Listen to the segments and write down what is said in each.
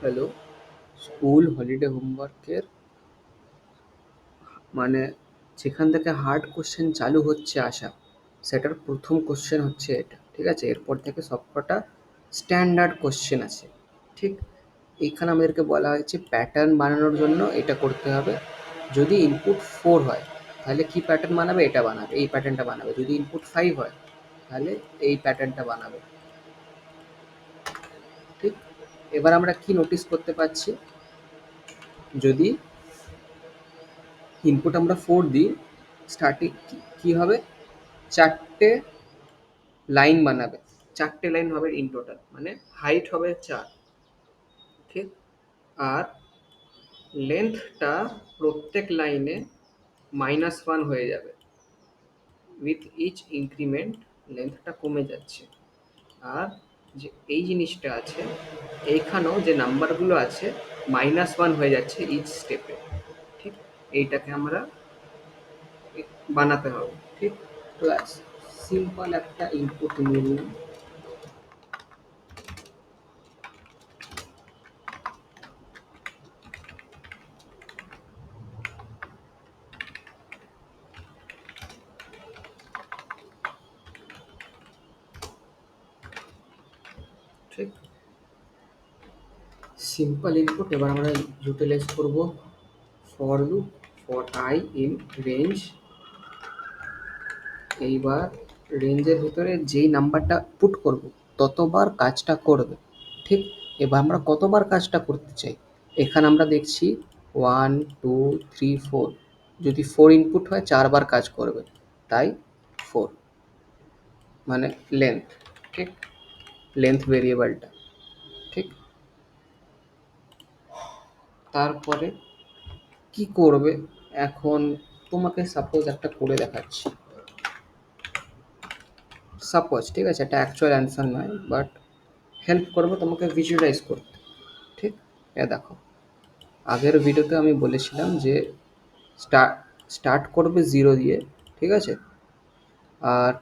Hello, school holiday হোমওয়ার্কের মানে যেখান থেকে হার্ড কোশ্চেন চালু হচ্ছে আসা, সেটার প্রথম কোশ্চেন হচ্ছে এটা, ঠিক আছে? এরপর থেকে সবকটা স্ট্যান্ডার্ড কোশ্চেন আছে, ঠিক? এইখানে আমাদেরকে বলা হয়েছে প্যাটার্ন বানানোর জন্য এটা করতে হবে। যদি ইনপুট 4 হয় তাহলে কি প্যাটার্ন বানাবে? এটা বানাবে, এই প্যাটার্নটা বানাবে। যদি ইনপুট 5 হয় তাহলে এই প্যাটার্নটা বানাবে, ঠিক? এবার আমরা কি নোটিস করতে পারছি? যদি ইনপুট আমরা 4 দিই, স্টার্টিং কি হবে? 4টে লাইন বানাবে, 4টে লাইন হবে ইন টোটাল, মানে হাইট হবে 4, ঠিক? আর লেন্থটা প্রত্যেক লাইনে -1 হয়ে যাবে। উইথ ইচ ইনক্রিমেন্ট লেন্থটা কমে যাচ্ছে। আর যে এই জিনিসটা আছে, এইখানেও যে নাম্বারগুলো আছে -1 হয়ে যাচ্ছে ইচ স্টেপে, ঠিক? এইটাকে আমরা বানাতে হবে, ঠিক? তো সিম্পল একটা ইনপুট নিয়ে নিলাম। ঠিক, সিম্পল ইনপুট। এবার আমরা ইউটিলাইজ করব for loop for I in range. এইবার রেঞ্জের ভিতরে যেই নাম্বারটা পুট করব ততবার কাজটা করবে, ঠিক? এবার আমরা কতবার কাজটা করতে চাই, এখানে আমরা দেখছি 1 2 3 4। যদি 4 ইনপুট হয় 4বার কাজ করবে, তাই 4 মানে লেন্থ, ঠিক? লেন্থ ভেরিয়েবলটা, ঠিক? তারপরে কি করবে? এখন তোমাকে সাপোজ একটা করে দেখাচ্ছি। সাপোজ, ঠিক আছে? এটা অ্যাকচুয়াল অ্যান্সার নয়, বাট হেল্প করবো তোমাকে ভিজুয়ালাইজ করতে, ঠিক? দেখো, আগের ভিডিওতে আমি বলেছিলাম যে স্টার্ট স্টার্ট করবে 0 দিয়ে, ঠিক আছে? আর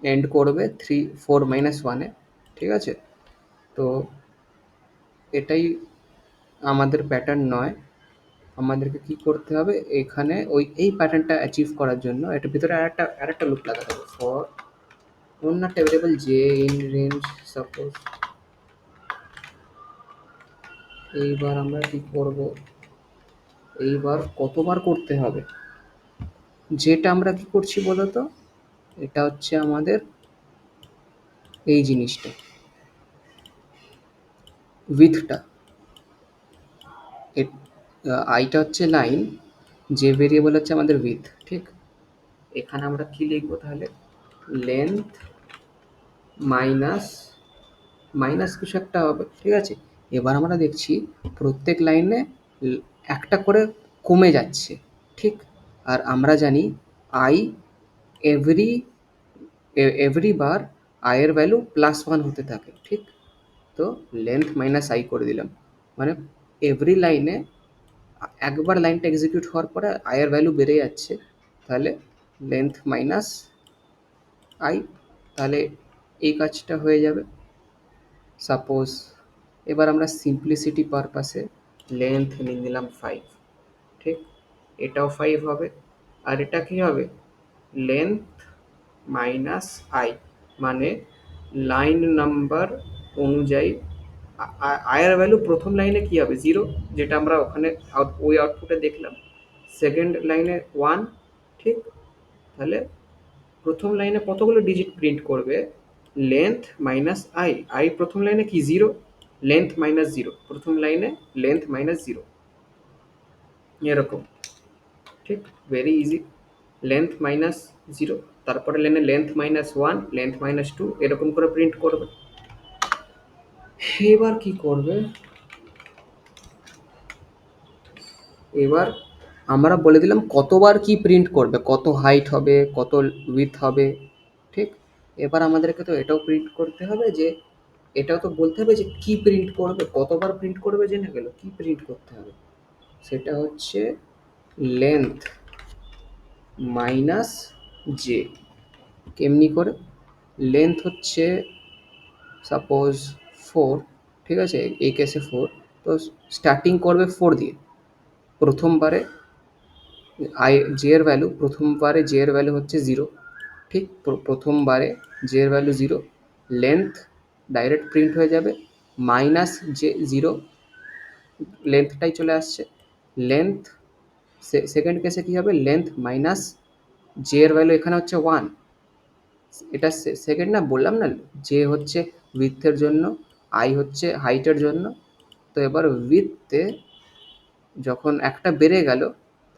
এন্ড করবে 3 4 -1-এ, ঠিক আছে? তো এটাই আমাদের প্যাটার্ন নয়। আমাদেরকে কি করতে হবে? এখানে এই প্যাটার্নটা অ্যাচিভ করার জন্য এটার ভিতরে আরেকটা লুপ লাগাতে হবে। ফর অন্য একটা ভেরিয়েবল যে ইন রেঞ্জ সাপোজ। এইবার আমরা কি করব? এইবার কতবার করতে হবে? যেটা আমরা কি করছি বলতো? এটা হচ্ছে আমাদের এই জিনিসটা, উইথটা। আইটা হচ্ছে লাইন, যে ভেরিয়েবল হচ্ছে আমাদের উইথ, ঠিক? এখানে আমরা কি লিখবো তাহলে? লেন্থ মাইনাস মাইনাস কিছু একটা হবে, ঠিক আছে? এবার আমরা দেখছি প্রত্যেক লাইনে একটা করে কমে যাচ্ছে, ঠিক? আর আমরা জানি আই এভরি এভরি বার আয়ের ভ্যালু +1 হতে থাকে, ঠিক? তো লেন্থ মাইনাস আই করে দিলাম, মানে এভরি লাইনে একবার লাইনটা এক্সিকিউট হওয়ার পরে আয়ের ভ্যালু বেড়ে যাচ্ছে, তাহলে লেন্থ মাইনাস আই, তাহলে এই কাজটা হয়ে যাবে। সাপোজ এবার আমরা সিম্পলিসিটি পারপাসে লেন্থ নিয়ে নিলাম 5, ঠিক? এটাও 5 হবে। আর এটা কি হবে? লেন্থ মাইনাস আই, মানে লাইন নাম্বার অনুযায়ী আয়ের ভ্যালু প্রথম লাইনে কি হবে? 0, যেটা আমরা ওখানে ওই আউটপুটে দেখলাম। সেকেন্ড লাইনে 1, ঠিক? তাহলে প্রথম লাইনে কতগুলো ডিজিট প্রিন্ট করবে? Length minus I. আই প্রথম লাইনে কি? 0। লেন্থ মাইনাস 0, প্রথম লাইনে লেন্থ মাইনাস 0, এরকম, ঠিক? Very easy. লেন্থ মাইনাস 0, তারপরে লাইনে লেন্থ -1 লেন্থ -2, এরকম করে প্রিন্ট করবে। এবার কি করবে? এবার আমরা বলে দিলাম কতবার কি প্রিন্ট করবে, কত হাইট হবে, কত উইথ হবে, ঠিক? এবার আমাদেরকে তো এটাও প্রিন্ট করতে হবে, যে এটাও তো বলতে হবে যে কি প্রিন্ট করবে, কতবার প্রিন্ট করবে জেনে গেল, কি প্রিন্ট করতে হবে? সেটা হচ্ছে লেন্থ মাইনাস জে। কেমনি করে? লেন্থ হচ্ছে সাপোজ 4, ঠিক আছে, এই কেসে 4। তো স্টার্টিং করবে 4 দিয়ে। প্রথমবারে জে এর ভ্যালু, প্রথমবারে জে এর ভ্যালু হচ্ছে 0। ঠিক, প্রথমবারে জে এর ভ্যালু 0। লেন্থ ডাইরেক্ট প্রিন্ট হয়ে যাবে মাইনাস জে 0, লেন্থটাই চলে আসছে। লেন্থ সেকেন্ড কেসে কী হবে, লেন্থ মাইনাস জে এর ভ্যালু এখানে হচ্ছে 1। এটা সেকেন্ড না, বললাম না, জে হচ্ছে উইথের জন্য, আই হচ্ছে হাইটের জন্য। তো এবার উইথে যখন একটা বেড়ে গেল,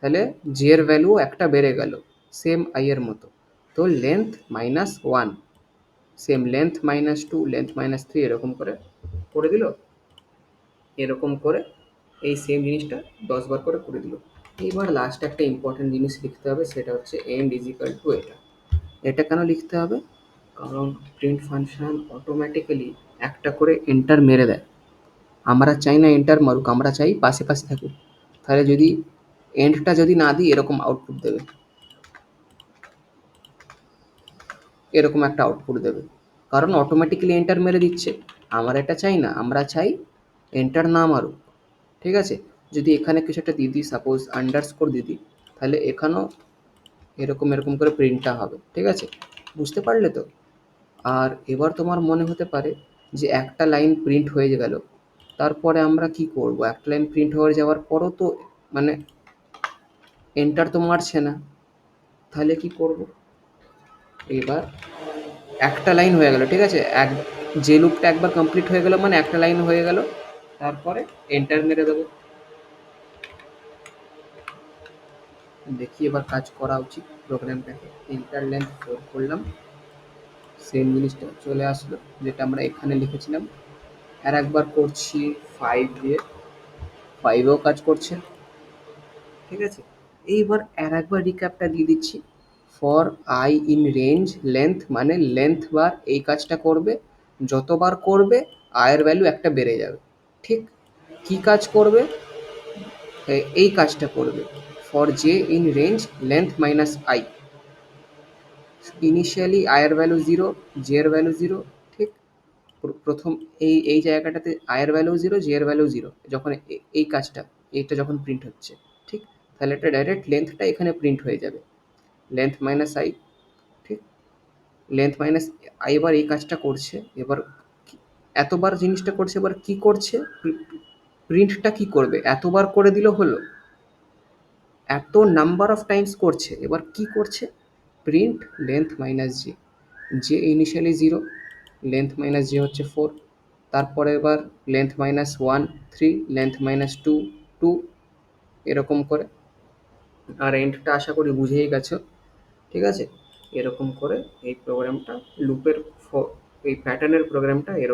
তাহলে জে এর ভ্যালুও একটা বেড়ে গেল, সেম আই এর মতো। তো length minus 1, same length minus 2, length minus 3, এরকম করে করে দিল। এরকম করে এই সেম জিনিসটা 10 বার করে করে দিল। এইবার লাস্ট একটা ইম্পর্টেন্ট জিনিস লিখতে হবে, সেটা হচ্ছে এন্ড ইজ ইকাল টু এটা। এটা কেন লিখতে হবে, কারণ প্রিন্ট ফাংশন অটোমেটিক্যালি একটা করে এন্টার মেরে দেয়। আমরা চাই না এন্টার মারুক, আমরা চাই পাশে পাশে থাকুক। তাহলে যদি এন্ডটা যদি না দিই, এরকম আউটপুট দেবে, এরকম একটা আউটপুট দেবে, কারণ অটোমেটিক্যালি এন্টার মেরে দিচ্ছে। আমরা এটা চাই না, আমরা চাই এন্টার না মারুক। ঠিক আছে, যদি এখানে কিছু একটা দিয়ে দিই, সাপোজ আন্ডারস্কোর দিয়ে দিই, তাহলে এখানেও এরকম এরকম করে প্রিন্টটা হবে। ঠিক আছে, বুঝতে পারলে তো? আর এবার তোমার মনে হতে পারে যে একটা লাইন প্রিন্ট হয়ে গেল, তারপরে আমরা কি করব? একটা লাইন প্রিন্ট হয়ে যাওয়ার পরও তো মানে এন্টার তো মারছে না, তাহলে কি করব? এবার একটা লাইন হয়ে গেল, ঠিক আছে, যে লুপটা একবার কমপ্লিট হয়ে গেল মানে একটা লাইন হয়ে গেল, তারপরে এন্টার মেরে দেবো। দেখি এবার কাজ করা উচিত প্রোগ্রামটাকে। এন্টার লেন্থ 4 করলাম, সেম জিনিসটা চলে আসলো যেটা আমরা এখানে লিখেছিলাম। আর একবার করছি 5 দিয়ে, 5এও কাজ করছে। ঠিক আছে, এইবার আর একবার রিক্যাপটা দিয়ে দিচ্ছি। For I in range length, মানে লেন্থ বার এই কাজটা করবে, যতবার করবে আয়ের ভ্যালু একটা বেড়ে যাবে। ঠিক, কি কাজ করবে, এই কাজটা করবে। For J in range length minus I, initially আয়ের ভ্যালু 0, জে এর ভ্যালু 0। ঠিক, প্রথম এই জায়গাটাতে আয়ের ভ্যালু 0, জে এর ভ্যালু 0, যখন এই কাজটা, এইটা যখন প্রিন্ট হচ্ছে, ঠিক, তাহলে এটা ডাইরেক্ট লেন্থটা এখানে প্রিন্ট হয়ে যাবে, লেন্থ মাইনাস আই। ঠিক, লেন্থ মাইনাস আই এবার এই কাজটা করছে। এবার এতবার জিনিসটা করছে, এবার কি করছে, প্রিন্টটা কি করবে, এতবার করে দিল হলো, এত নাম্বার অফ টাইমস করছে। এবার কি করছে, প্রিন্ট লেন্থ মাইনাস জি, যে ইনিশিয়ালি 0, লেন্থ মাইনাস জি হচ্ছে 4, তারপরে এবার লেন্থ মাইনাস 1 3, লেন্থ মাইনাস 2 2, এরকম করে। আর এন্ডটা আশা করি বুঝেই গেছো। ঠিক আছে, এরকম করে এই প্রোগ্রামটা লুপের এই প্যাটার্নের প্রোগ্রামটা এরকম